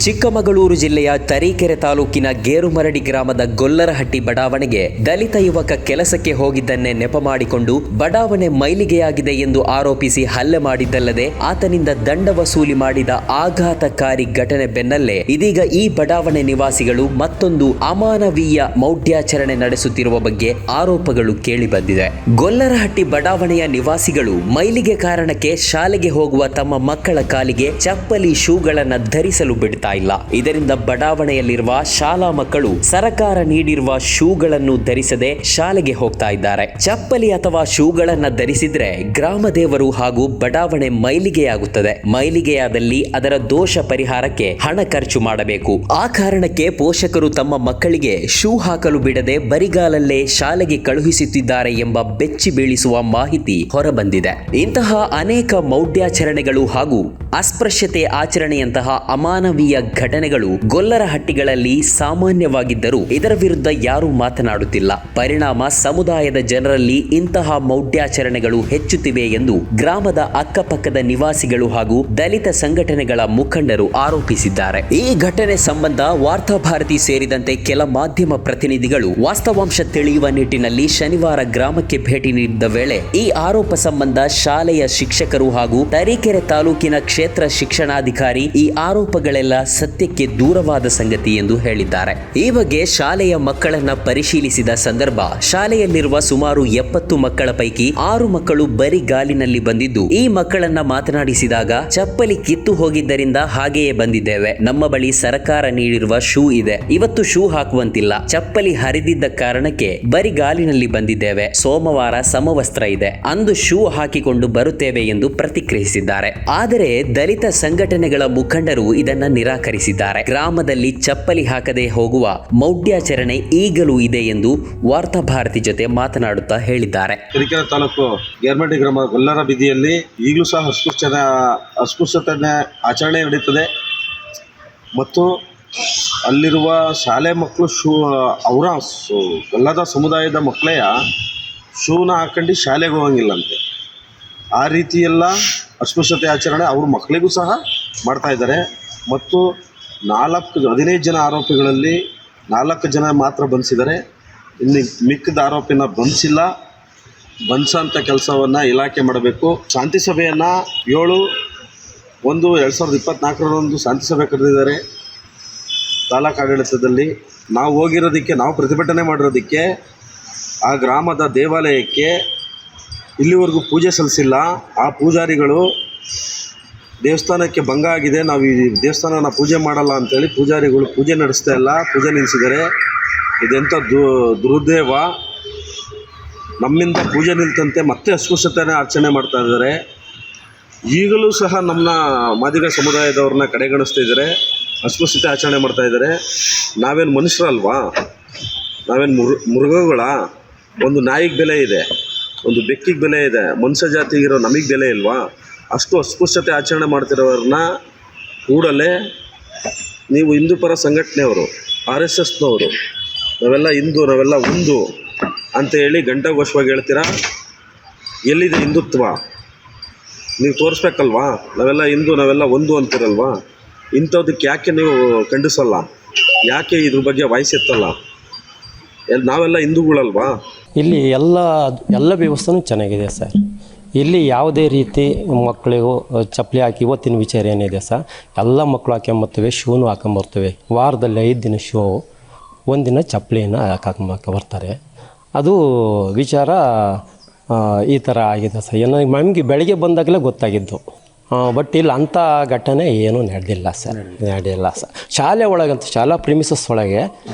ಚಿಕ್ಕಮಗಳೂರು ಜಿಲ್ಲೆಯ ತರೀಕೆರೆ ತಾಲೂಕಿನ ಗೇರುಮರಡಿ ಗ್ರಾಮದ ಗೊಲ್ಲರಹಟ್ಟಿ ಬಡಾವಣೆಗೆ ದಲಿತ ಯುವಕ ಕೆಲಸಕ್ಕೆ ಹೋಗಿದ್ದನ್ನೇ ನೆಪ ಮಾಡಿಕೊಂಡು ಬಡಾವಣೆ ಮೈಲಿಗೆಯಾಗಿದೆ ಎಂದು ಆರೋಪಿಸಿ ಹಲ್ಲೆ ಮಾಡಿದ್ದಲ್ಲದೆ ಆತನಿಂದ ದಂಡ ವಸೂಲಿ ಮಾಡಿದ ಆಘಾತಕಾರಿ ಘಟನೆ ಬೆನ್ನಲ್ಲೇ ಇದೀಗ ಈ ಬಡಾವಣೆ ನಿವಾಸಿಗಳು ಮತ್ತೊಂದು ಅಮಾನವೀಯ ಮೌಢ್ಯಾಚರಣೆ ನಡೆಸುತ್ತಿರುವ ಬಗ್ಗೆ ಆರೋಪಗಳು ಕೇಳಿಬಂದಿದೆ. ಗೊಲ್ಲರಹಟ್ಟಿ ಬಡಾವಣೆಯ ನಿವಾಸಿಗಳು ಮೈಲಿಗೆ ಕಾರಣಕ್ಕೆ ಶಾಲೆಗೆ ಹೋಗುವ ತಮ್ಮ ಮಕ್ಕಳ ಕಾಲಿಗೆ ಚಪ್ಪಲಿ ಶೂಗಳನ್ನು ಧರಿಸಲು ಬಿಡ್ತಾ ಇಲ್ಲ. ಇದರಿಂದ ಬಡಾವಣೆಯಲ್ಲಿರುವ ಶಾಲಾ ಮಕ್ಕಳು ಸರ್ಕಾರ ನೀಡಿರುವ ಶೂಗಳನ್ನು ಧರಿಸದೆ ಶಾಲೆಗೆ ಹೋಗ್ತಾ ಇದ್ದಾರೆ. ಚಪ್ಪಲಿ ಅಥವಾ ಶೂಗಳನ್ನ ಧರಿಸಿದ್ರೆ ಗ್ರಾಮ ದೇವರು ಹಾಗೂ ಬಡಾವಣೆ ಮೈಲಿಗೆಯಾಗುತ್ತದೆ. ಮೈಲಿಗೆಯಾದಲ್ಲಿ ಅದರ ದೋಷ ಪರಿಹಾರಕ್ಕೆ ಹಣ ಖರ್ಚು ಮಾಡಬೇಕು. ಆ ಕಾರಣಕ್ಕೆ ಪೋಷಕರು ತಮ್ಮ ಮಕ್ಕಳಿಗೆ ಶೂ ಹಾಕಲು ಬಿಡದೆ ಬರಿಗಾಲಲ್ಲೇ ಶಾಲೆಗೆ ಕಳುಹಿಸುತ್ತಿದ್ದಾರೆ ಎಂಬ ಬೆಚ್ಚಿ ಬೀಳಿಸುವ ಮಾಹಿತಿ ಹೊರಬಂದಿದೆ. ಇಂತಹ ಅನೇಕ ಮೌಢ್ಯಾಚರಣೆಗಳು ಹಾಗೂ ಅಸ್ಪೃಶ್ಯತೆ ಆಚರಣೆಯಂತಹ ಅಮಾನವೀಯ ಘಟನೆಗಳು ಗೊಲ್ಲರಹಟ್ಟಿಗಳಲ್ಲಿ ಸಾಮಾನ್ಯವಾಗಿದ್ದರೂ ಇದರ ವಿರುದ್ಧ ಯಾರೂ ಮಾತನಾಡುತ್ತಿಲ್ಲ. ಪರಿಣಾಮ ಸಮುದಾಯದ ಜನರಲ್ಲಿ ಇಂತಹ ಮೌಢ್ಯಾಚರಣೆಗಳು ಹೆಚ್ಚುತ್ತಿವೆ ಎಂದು ಗ್ರಾಮದ ಅಕ್ಕಪಕ್ಕದ ನಿವಾಸಿಗಳು ಹಾಗೂ ದಲಿತ ಸಂಘಟನೆಗಳ ಮುಖಂಡರು ಆರೋಪಿಸಿದ್ದಾರೆ. ಈ ಘಟನೆ ಸಂಬಂಧ ವಾರ್ತಾಭಾರತಿ ಸೇರಿದಂತೆ ಕೆಲ ಮಾಧ್ಯಮ ಪ್ರತಿನಿಧಿಗಳು ವಾಸ್ತವಾಂಶ ತಿಳಿಯುವ ನಿಟ್ಟಿನಲ್ಲಿ ಶನಿವಾರ ಗ್ರಾಮಕ್ಕೆ ಭೇಟಿ ನೀಡಿದ್ದ ವೇಳೆ ಈ ಆರೋಪ ಸಂಬಂಧ ಶಾಲೆಯ ಶಿಕ್ಷಕರು ಹಾಗೂ ತರೀಕೆರೆ ತಾಲೂಕಿನ ಕ್ಷೇತ್ರ ಶಿಕ್ಷಣಾಧಿಕಾರಿ ಈ ಆರೋಪಗಳೆಲ್ಲ ಸತ್ಯಕ್ಕೆ ದೂರವಾದ ಸಂಗತಿ ಎಂದು ಹೇಳಿದ್ದಾರೆ. ಈ ಬಗ್ಗೆ ಶಾಲೆಯ ಮಕ್ಕಳನ್ನ ಪರಿಶೀಲಿಸಿದ ಸಂದರ್ಭ ಶಾಲೆಯಲ್ಲಿರುವ ಸುಮಾರು 70 ಮಕ್ಕಳ ಪೈಕಿ 6 ಮಕ್ಕಳು ಬರಿಗಾಲಿನಲ್ಲಿ ಬಂದಿದ್ದು, ಈ ಮಕ್ಕಳನ್ನ ಮಾತನಾಡಿಸಿದಾಗ ಚಪ್ಪಲಿ ಕಿತ್ತು ಹೋಗಿದ್ದರಿಂದ ಹಾಗೆಯೇ ಬಂದಿದ್ದೇವೆ, ನಮ್ಮ ಬಳಿ ಸರ್ಕಾರ ನೀಡಿರುವ ಶೂ ಇದೆ, ಇವತ್ತು ಶೂ ಹಾಕುವಂತಿಲ್ಲ, ಚಪ್ಪಲಿ ಹರಿದಿದ್ದ ಕಾರಣಕ್ಕೆ ಬರಿಗಾಲಿನಲ್ಲಿ ಬಂದಿದ್ದೇವೆ, ಸೋಮವಾರ ಸಮವಸ್ತ್ರ ಇದೆ, ಅಂದು ಶೂ ಹಾಕಿಕೊಂಡು ಬರುತ್ತೇವೆ ಎಂದು ಪ್ರತಿಕ್ರಿಯಿಸಿದ್ದಾರೆ. ಆದರೆ ದಲಿತ ಸಂಘಟನೆಗಳ ಮುಖಂಡರು ಇದನ್ನ ನಿರಾಕರಿಸಿದ್ದಾರೆ. ಗ್ರಾಮದಲ್ಲಿ ಚಪ್ಪಲಿ ಹಾಕದೆ ಹೋಗುವ ಮೌಢ್ಯಾಚರಣೆ ಈಗಲೂ ಇದೆ ಎಂದು ವಾರ್ತಾಭಾರತಿ ಜೊತೆ ಮಾತನಾಡುತ್ತಾ ಹೇಳಿದ್ದಾರೆ. ತರೀಕೆರೆ ತಾಲೂಕು ಗೇರುಮರಡಿ ಗ್ರಾಮ ಗೊಲ್ಲರ ಬೀದಿಯಲ್ಲಿ ಈಗಲೂ ಸಹ ಅಸ್ಪೃಶ್ಯತೆ ಆಚರಣೆ ನಡೀತದೆ ಮತ್ತು ಅಲ್ಲಿರುವ ಶಾಲೆ ಮಕ್ಕಳು ಅವರ ಗೊಲ್ಲದ ಸಮುದಾಯದ ಮಕ್ಕಳೆಯ ಶೂನ ಹಾಕೊಂಡು ಶಾಲೆಗೆ ಹೋಗಂಗಿಲ್ಲಂತೆ. ಆ ರೀತಿಯೆಲ್ಲ ಅಸ್ಪೃಶ್ಯತೆ ಆಚರಣೆ ಅವ್ರ ಮಕ್ಕಳಿಗೂ ಸಹ ಮಾಡ್ತಾ ಇದ್ದಾರೆ. ಮತ್ತು 15 ಜನ ಆರೋಪಿಗಳಲ್ಲಿ 4 ಜನ ಮಾತ್ರ ಬಂಧಿಸಿದ್ದಾರೆ. ಇನ್ನು ಮಿಕ್ಕಿದ ಆರೋಪಿನ ಬಂಧಿಸೋಂಥ ಕೆಲಸವನ್ನು ಇಲಾಖೆ ಮಾಡಬೇಕು. ಶಾಂತಿ ಸಭೆಯನ್ನು 7/1/2024 ಶಾಂತಿ ಸಭೆ ಕರೆದಿದ್ದಾರೆ ತಾಲೂಕು ಆಡಳಿತದಲ್ಲಿ. ನಾವು ಹೋಗಿರೋದಕ್ಕೆ, ನಾವು ಪ್ರತಿಭಟನೆ ಮಾಡಿರೋದಕ್ಕೆ ಆ ಗ್ರಾಮದ ದೇವಾಲಯಕ್ಕೆ ಇಲ್ಲಿವರೆಗೂ ಪೂಜೆ ಸಲ್ಲಿಸಿಲ್ಲ. ಆ ಪೂಜಾರಿಗಳು ದೇವಸ್ಥಾನಕ್ಕೆ ಭಂಗ ಆಗಿದೆ, ನಾವು ಈ ದೇವಸ್ಥಾನನ ಪೂಜೆ ಮಾಡಲ್ಲ ಅಂಥೇಳಿ ಪೂಜಾರಿಗಳು ಪೂಜೆ ನಡೆಸ್ತಾ ಇಲ್ಲ, ಪೂಜೆ ನಿಲ್ಲಿಸಿದ್ದಾರೆ. ಇದೆಂಥ ದುರ್ದೈವ. ನಮ್ಮಿಂದ ಪೂಜೆ ನಿಲ್ತಂತೆ ಮತ್ತೆ ಅಸ್ಪೃಶ್ಯತೆನೇ ಆಚರಣೆ ಮಾಡ್ತಾ ಇದ್ದಾರೆ. ಈಗಲೂ ಸಹ ನಮ್ಮ ಮಾದಿಗ ಸಮುದಾಯದವ್ರನ್ನ ಕಡೆಗಣಿಸ್ತಾ ಇದ್ದಾರೆ, ಅಸ್ಪೃಶ್ಯತೆ ಆಚರಣೆ ಮಾಡ್ತಾ ಇದ್ದಾರೆ. ನಾವೇನು ಮನುಷ್ಯರಲ್ವಾ? ನಾವೇನು ಮೃಗಗಳ? ಒಂದು ನಾಯಿಗೆ ಬೆಲೆ ಇದೆ, ಒಂದು ಬೆಕ್ಕಿಗೆ ಬೆಲೆ ಇದೆ, ಮನುಷ್ಯ ಜಾತಿಗಿರೋ ನಮಗೆ ಬೆಲೆ ಇಲ್ವಾ? ಅಷ್ಟು ಅಸ್ಪೃಶ್ಯತೆ ಆಚರಣೆ ಮಾಡ್ತಿರೋರನ್ನ ಕೂಡಲೇ ನೀವು ಹಿಂದೂ ಪರ ಸಂಘಟನೆಯವರು, RSSನವರು, ನಾವೆಲ್ಲ ಹಿಂದೂ, ನಾವೆಲ್ಲ ಒಂದು ಅಂತ ಹೇಳಿ ಘಂಟಾಘೋಷವಾಗಿ ಹೇಳ್ತೀರಾ. ಎಲ್ಲಿದೆ ಹಿಂದುತ್ವ? ನೀವು ತೋರಿಸ್ಬೇಕಲ್ವಾ? ನಾವೆಲ್ಲ ಹಿಂದೂ, ನಾವೆಲ್ಲ ಒಂದು ಅಂತಿರಲ್ವಾ? ಇಂಥದಕ್ಕೆ ಯಾಕೆ ನೀವು ಖಂಡಿಸಲ್ಲ? ಯಾಕೆ ಇದ್ರ ಬಗ್ಗೆ ವಾಯ್ಸ್ ಎತ್ತಲ್ಲ? ನಾವೆಲ್ಲ ಹಿಂದೂಗಳಲ್ವಾ? ಇಲ್ಲಿ ಎಲ್ಲ ವ್ಯವಸ್ಥೆನೂ ಚೆನ್ನಾಗಿದೆ ಸರ್. ಇಲ್ಲಿ ಯಾವುದೇ ರೀತಿ ಮಕ್ಕಳಿಗೂ ಚಪ್ಪಲಿ ಹಾಕಿ ಇವತ್ತಿನ ವಿಚಾರ ಏನಿದೆ ಸರ್, ಎಲ್ಲ ಮಕ್ಕಳು ಹಾಕೊಂಬರ್ತವೆ, ಶೂನು ಹಾಕೊಂಬರ್ತವೆ. ವಾರದಲ್ಲಿ 5 ದಿನ ಶೂ, 1 ದಿನ ಚಪ್ಪಲಿನ ಹಾಕೊಂಬರ್ತಾರೆ. ಅದು ವಿಚಾರ ಈ ಥರ ಆಗಿದೆ ಸರ್. ಏನೋ ನಮಗೆ ಬೆಳಗ್ಗೆ ಬಂದಾಗಲೇ ಗೊತ್ತಾಗಿದ್ದು. ಬಟ್ ಇಲ್ಲಿ ಅಂಥ ಘಟನೆ ಏನೂ ನಡೆದಿಲ್ಲ ಸರ್. ಶಾಲೆ ಒಳಗಂತ, ಶಾಲಾ ಪ್ರಿಮಿಸಸ್ ಒಳಗೆ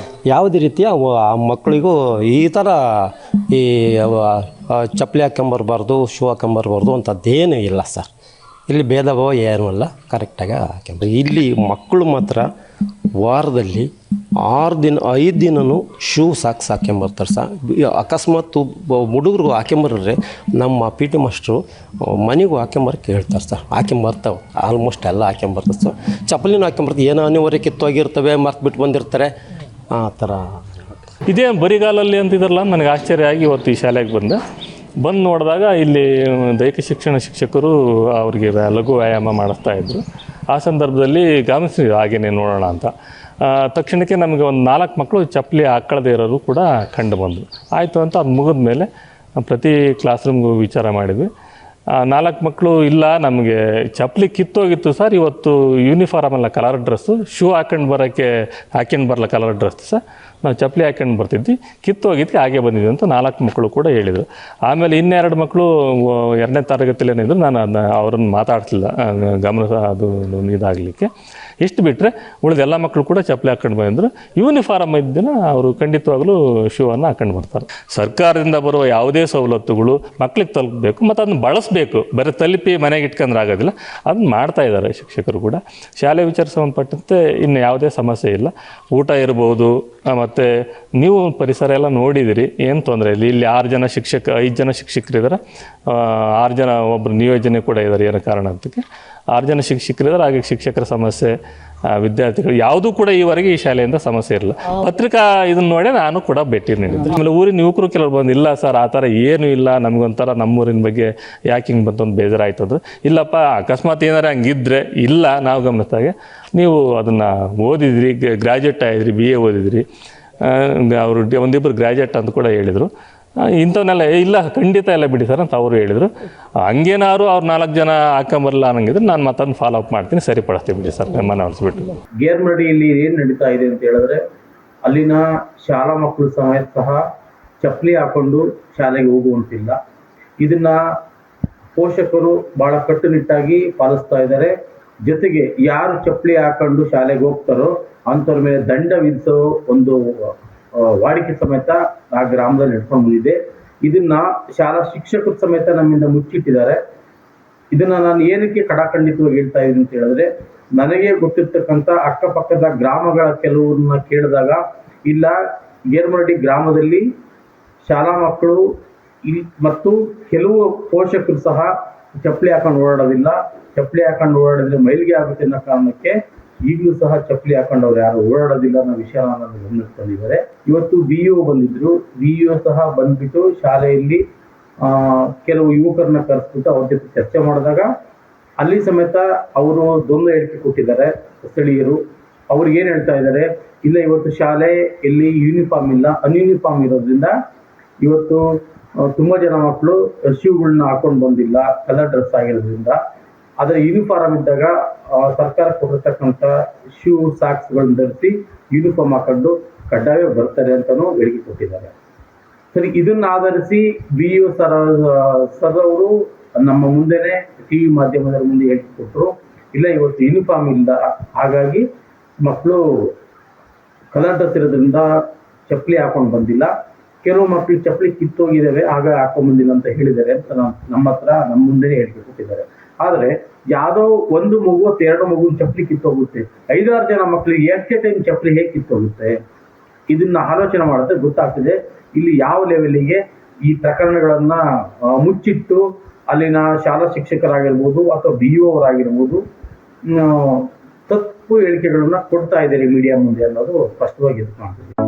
ಯಾವುದೇ ರೀತಿಯ ಆ ಮಕ್ಕಳಿಗೂ ಈ ಥರ ಈ ಚಪ್ಪಲಿ ಹಾಕೊಂಬರ್ಬಾರ್ದು, ಶೂ ಹಾಕೊಂಬರ್ಬಾರ್ದು ಅಂಥದ್ದೇನೂ ಇಲ್ಲ ಸರ್. ಇಲ್ಲಿ ಭೇದ ಭಾವ ಏನೂ ಇಲ್ಲ, ಕರೆಕ್ಟಾಗಿ ಹಾಕೊಂಬ. ಇಲ್ಲಿ ಮಕ್ಕಳು ಮಾತ್ರ ವಾರದಲ್ಲಿ 5 ದಿನವೂ ಶೂ ಹಾಕ್ಯಂಬರ್ತಾರೆ ಸರ್. ಅಕಸ್ಮಾತ್ ಹುಡುಗರು ಹಾಕ್ಯಂಬರ್ರೆ ನಮ್ಮ PT ಮಾಸ್ಟ್ರು ಮನೆಗೂ ಹಾಕ್ಯಂಬರಕ್ಕೆ ಹೇಳ್ತಾರೆ ಸರ್. ಹಾಕ್ಯಂಬರ್ತಾವೆ, ಆಲ್ಮೋಸ್ಟ್ ಎಲ್ಲ ಹಾಕ್ಯಂಬರ್ತಾರೆ ಸರ್. ಚಪ್ಪಲಿನೂ ಹಾಕ್ಯಂಬರ್ತಾರೆ, ಏನೋ ಅನಿವಾರ್ಯ ಕಿತ್ತೋಗಿರ್ತವೆ, ಮರ್ತು ಬಂದಿರ್ತಾರೆ, ಆ ಥರ. ಇದೇ ಬರಿಗಾಲಲ್ಲಿ ಅಂತಿದ್ರಲ್ಲ, ನನಗೆ ಆಶ್ಚರ್ಯ ಆಗಿ ಇವತ್ತು ಈ ಶಾಲೆಗೆ ಬಂದು ನೋಡಿದಾಗ ಇಲ್ಲಿ ದೈಹಿಕ ಶಿಕ್ಷಣ ಶಿಕ್ಷಕರು ಅವರಿಗೆ ಲಘು ವ್ಯಾಯಾಮ ಮಾಡಿಸ್ತಾಯಿದ್ರು. ಆ ಸಂದರ್ಭದಲ್ಲಿ ಗಮನಿಸಿದ್ವಿ ಹಾಗೇನೆ ನೋಡೋಣ ಅಂತ. ತಕ್ಷಣಕ್ಕೆ ನಮಗೆ ಒಂದು 4 ಮಕ್ಕಳು ಚಪ್ಪಲಿ ಹಾಕ್ಕೊಳ್ಳದೇ ಇರೋರು ಕೂಡ ಕಂಡು ಬಂದರು. ಆಯಿತು ಅಂತ ಅದು ಮುಗಿದ ಮೇಲೆ ಪ್ರತಿ ಕ್ಲಾಸ್ ರೂಮ್ಗೂ ವಿಚಾರ ಮಾಡಿದ್ವಿ. 4 ಮಕ್ಕಳು ಇಲ್ಲ ನಮಗೆ ಚಪ್ಪಲಿ ಕಿತ್ತೋಗಿತ್ತು ಸರ್, ಇವತ್ತು ಯೂನಿಫಾರ್ಮ್ ಅಲ್ಲ ಕಲರ್ ಡ್ರೆಸ್ಸು, ಶೂ ಹಾಕ್ಕೊಂಡು ಬರಲ್ಲ ಕಲರ್ ಡ್ರೆಸ್ ಸರ್, ನಾವು ಚಪ್ಪಲಿ ಹಾಕ್ಕೊಂಡು ಬರ್ತಿದ್ವಿ, ಕಿತ್ತೋಗಿದ್ದಕ್ಕೆ ಹಾಗೆ ಬಂದಿದ್ವಿ ಅಂತ 4 ಮಕ್ಕಳು ಕೂಡ ಹೇಳಿದರು. ಆಮೇಲೆ ಇನ್ನೆರಡು ಮಕ್ಕಳು 2ನೇ ತರಗತಿಯಲ್ಲಿ ಏನಿದ್ರು, ನಾನು ಅದನ್ನ ಅವ್ರನ್ನ ಮಾತಾಡ್ತಿಲ್ಲ ಗಮನ ಅದು ಇದಾಗಲಿಕ್ಕೆ. ಇಷ್ಟು ಬಿಟ್ಟರೆ ಉಳಿದ ಎಲ್ಲ ಮಕ್ಕಳು ಕೂಡ ಚಪ್ಪಲಿ ಹಾಕ್ಕೊಂಡು ಬಂದಿದ್ರು. ಯೂನಿಫಾರ್ಮ್ ಇದ್ದ ದಿನ ಅವರು ಖಂಡಿತವಾಗಲೂ ಶೂವನ್ನು ಹಾಕ್ಕೊಂಡು ಬರ್ತಾರೆ. ಸರ್ಕಾರದಿಂದ ಬರುವ ಯಾವುದೇ ಸವಲತ್ತುಗಳು ಮಕ್ಳಿಗೆ ತಲುಪಬೇಕು ಮತ್ತು ಅದನ್ನು ಬಳಸಬೇಕು, ಬರೀ ತಲುಪಿ ಮನೆಗೆ ಇಟ್ಕೊಂಡ್ರೆ ಆಗೋದಿಲ್ಲ, ಅದನ್ನು ಮಾಡ್ತಾ ಇದ್ದಾರೆ ಶಿಕ್ಷಕರು ಕೂಡ. ಶಾಲೆ ವಿಚಾರ ಸಂಬಂಧಪಟ್ಟಂತೆ ಇನ್ನು ಯಾವುದೇ ಸಮಸ್ಯೆ ಇಲ್ಲ. ಊಟ ಇರ್ಬೋದು, ಮತ್ತು ನೀವು ಪರಿಸರ ಎಲ್ಲ ನೋಡಿದಿರಿ, ಏನು ತೊಂದರೆ ಇಲ್ಲ. ಇಲ್ಲಿ 5 ಜನ ಶಿಕ್ಷಕರಿದ್ದಾರೆ, 6 ಜನ ಒಬ್ಬರು ನಿಯೋಜನೆ ಕೂಡ ಇದ್ದಾರೆ ಏನೋ ಕಾರಣ ಅಂತಕ್ಕೆ 6 ಜನ ಶಿಕ್ಷಕರಿದ್ದಾರೆ. ಹಾಗೆ ಶಿಕ್ಷಕರ ಸಮಸ್ಯೆ, ವಿದ್ಯಾರ್ಥಿಗಳು ಯಾವುದೂ ಕೂಡ ಈವರೆಗೆ ಈ ಶಾಲೆಯಿಂದ ಸಮಸ್ಯೆ ಇರಲ್ಲ. ಪತ್ರಿಕಾ ಇದನ್ನು ನೋಡಿ ನಾನು ಕೂಡ ಭೇಟಿ ನೀಡಿದ್ದೆ. ಆಮೇಲೆ ಊರಿನ ಯುವಕರು ಕೆಲವರು ಬಂದು, ಇಲ್ಲ ಸರ್ ಆ ಥರ ಏನೂ ಇಲ್ಲ, ನಮಗೊಂಥರ ನಮ್ಮೂರಿನ ಬಗ್ಗೆ ಯಾಕೆ ಹಿಂಗೆ ಬಂತೊಂದು ಬೇಜಾರಾಯ್ತು ಅಂದ್ರೆ, ಇಲ್ಲಪ್ಪ ಅಕಸ್ಮಾತ್ ಏನಾರು ಹಂಗಿದ್ರೆ ಇಲ್ಲ, ನಾವು ಗಮನಿಸಿದಾಗೆ ನೀವು ಅದನ್ನು ಓದಿದ್ರಿ, ಗ್ರ್ಯಾಜುಯೇಟ್ ಆಗಿದ್ರಿ, BA ಓದಿದ್ರಿ, ಅವರು ಒಂದಿಬ್ಬರು ಗ್ರ್ಯಾಜುಯೇಟ್ ಅಂತ ಕೂಡ ಹೇಳಿದರು. ಇಂಥವನ್ನೆಲ್ಲ ಇಲ್ಲ ಖಂಡಿತ ಎಲ್ಲ ಬಿಡಿ ಸರ್ ಅಂತ ಅವರು ಹೇಳಿದರು. ಹಂಗೇನಾದ್ರು ಅವ್ರು 4 ಜನ ಹಾಕೊಂಬರಲ್ಲ ಅನ್ನಂಗಿದ್ರೆ ನಾನು ಮತ್ತೊಂದು ಫಾಲೋ ಅಪ್ ಮಾಡ್ತೀನಿ, ಸರಿಪಡಿಸ್ತೀವಿ ಬಿಡಿ ಸರ್ ಮನವೊಲಿಸ್ಬಿಟ್ಟು. ಗೇರ್ಮರಡಿಯಲ್ಲಿ ಏನು ನಡೀತಾ ಇದೆ ಅಂತ ಹೇಳಿದ್ರೆ, ಅಲ್ಲಿನ ಶಾಲಾ ಮಕ್ಕಳು ಸಹ ಚಪ್ಪಲಿ ಹಾಕೊಂಡು ಶಾಲೆಗೆ ಹೋಗುವಂತಿಲ್ಲ. ಇದನ್ನ ಪೋಷಕರು ಬಹಳ ಕಟ್ಟುನಿಟ್ಟಾಗಿ ಪಾಲಿಸ್ತಾ ಇದ್ದಾರೆ. ಜೊತೆಗೆ ಯಾರು ಚಪ್ಪಲಿ ಹಾಕೊಂಡು ಶಾಲೆಗೆ ಹೋಗ್ತಾರೋ ಅಂಥವ್ರ ಮೇಲೆ ದಂಡ ವಿಧಿಸೋ ಒಂದು ವಾಡಿಕೆ ಸಮೇತ ಆ ಗ್ರಾಮದಲ್ಲಿ ನಡ್ಕೊಂಡು ಬಂದಿದೆ. ಇದನ್ನ ಶಾಲಾ ಶಿಕ್ಷಕರು ಸಮೇತ ನಮ್ಮಿಂದ ಮುಚ್ಚಿಟ್ಟಿದ್ದಾರೆ. ಇದನ್ನ ನಾನು ಏನಕ್ಕೆ ಕಡಾಖಂಡಿತವಾಗಿ ಹೇಳ್ತಾ ಇದ್ದೀನಿ ಅಂತ ಹೇಳಿದ್ರೆ, ನನಗೆ ಗೊತ್ತಿರ್ತಕ್ಕಂಥ ಅಕ್ಕಪಕ್ಕದ ಗ್ರಾಮಗಳ ಕೆಲವ್ರನ್ನ ಕೇಳಿದಾಗ, ಇಲ್ಲ ಗೇರ್ಮರಡಿ ಗ್ರಾಮದಲ್ಲಿ ಶಾಲಾ ಮಕ್ಕಳು ಮತ್ತು ಕೆಲವು ಪೋಷಕರು ಸಹ ಚಪ್ಪಲಿ ಹಾಕೊಂಡು ಓಡಾಡೋದಿಲ್ಲ, ಚಪ್ಪಲಿ ಹಾಕೊಂಡು ಓಡಾಡಿದ್ರೆ ಮೈಲಿಗೆ ಆಗುತ್ತೆ ಅನ್ನೋ ಕಾರಣಕ್ಕೆ ಈಗಲೂ ಸಹ ಚಪ್ಪಲಿ ಹಾಕೊಂಡವ್ರು ಯಾರು ಓಡಾಡೋದಿಲ್ಲ ಅನ್ನೋ ವಿಷಯ ನನ್ನ ಗಮನಕ್ಕೆ ತಂದಿದ್ದಾರೆ. ಇವತ್ತು BO ಬಂದಿದ್ರು, BO ಸಹ ಬಂದ್ಬಿಟ್ಟು ಶಾಲೆಯಲ್ಲಿ ಕೆಲವು ಯುವಕರನ್ನ ಕರೆಸ್ಬಿಟ್ಟು ಅವ್ರ ಜೊತೆ ಚರ್ಚೆ ಮಾಡಿದಾಗ ಅಲ್ಲಿ ಸಮೇತ ಅವರು ದ್ವಂದ್ವ ಹೇಳಿಕೆ ಕೊಟ್ಟಿದ್ದಾರೆ. ಸ್ಥಳೀಯರು ಅವ್ರಿಗೆ ಏನು ಹೇಳ್ತಾ ಇದ್ದಾರೆ, ಇಲ್ಲ ಇವತ್ತು ಶಾಲೆಯಲ್ಲಿ ಯೂನಿಫಾರ್ಮ್ ಇಲ್ಲ, ಅನ್ಯೂನಿಫಾರ್ಮ್ ಇರೋದ್ರಿಂದ ಇವತ್ತು ತುಂಬ ಜನ ಮಕ್ಕಳು ಶೂಗಳನ್ನ ಹಾಕೊಂಡು ಬಂದಿಲ್ಲ, ಕಲರ್ ಡ್ರೆಸ್ ಆಗಿರೋದ್ರಿಂದ. ಆದರೆ ಯೂನಿಫಾರ್ಮ್ ಇದ್ದಾಗ ಸರ್ಕಾರ ಕೊಟ್ಟಿರ್ತಕ್ಕಂಥ ಶೂ ಸಾಕ್ಸ್ಗಳನ್ನ ಧರಿಸಿ ಯೂನಿಫಾರ್ಮ್ ಹಾಕೊಂಡು ಕಡ್ಡಾಯ ಬರ್ತಾರೆ ಅಂತಲೂ ಹೇಳಿಕೆ ಕೊಟ್ಟಿದ್ದಾರೆ. ಸರಿ, ಇದನ್ನ ಆಧರಿಸಿ BO ಸರ್ ಅವರು ನಮ್ಮ ಮುಂದೆನೆ TV ಮಾಧ್ಯಮದ ಮುಂದೆ ಹೇಳಿಕೆ ಕೊಟ್ಟರು, ಇಲ್ಲ ಇವತ್ತು ಯೂನಿಫಾರ್ಮ್ ಇಲ್ಲ, ಹಾಗಾಗಿ ಮಕ್ಕಳು ಕಲರ್ ಡ್ರೆಸ್ ಇರೋದ್ರಿಂದ ಚಪ್ಪಲಿ ಹಾಕೊಂಡು ಬಂದಿಲ್ಲ, ಕೆಲವು ಮಕ್ಕಳು ಚಪ್ಪಲಿ ಕಿತ್ತೋಗಿದ್ದಾವೆ ಆಗ ಹಾಕೊಂಡ್ ಬಂದಿಲ್ಲ ಅಂತ ಹೇಳಿದ್ದಾರೆ ಅಂತ ನಮ್ಮ ಮುಂದೆನೇ ಹೇಳಿಕೆ ಕೊಟ್ಟಿದ್ದಾರೆ. ಆದರೆ ಯಾವುದೋ ಒಂದು ಮಗು ಅಥವಾ 2 ಮಗುವಿನ ಚಪ್ಪಲಿ ಕಿತ್ತೋಗುತ್ತೆ, 5-6 ಜನ ಮಕ್ಕಳಿಗೆ ಎಷ್ಟೇ ಟೈಮ್ ಚಪ್ಪಲಿ ಹೇಗೆ ಕಿತ್ತೋಗುತ್ತೆ? ಇದನ್ನ ಆಲೋಚನೆ ಮಾಡಿದ್ರೆ ಗೊತ್ತಾಗ್ತದೆ ಇಲ್ಲಿ ಯಾವ ಲೆವೆಲಿಗೆ ಈ ಪ್ರಕರಣಗಳನ್ನ ಮುಚ್ಚಿಟ್ಟು ಅಲ್ಲಿನ ಶಾಲಾ ಶಿಕ್ಷಕರಾಗಿರ್ಬೋದು ಅಥವಾ BO ಅವರಾಗಿರ್ಬೋದು ತಪ್ಪು ಹೇಳಿಕೆಗಳನ್ನ ಕೊಡ್ತಾ ಇದ್ದಾರೆ ಮೀಡಿಯಾ ಮುಂದೆ ಅನ್ನೋದು ಸ್ಪಷ್ಟವಾಗಿ ಎದ್ದು ಕಾಣ್ತದೆ.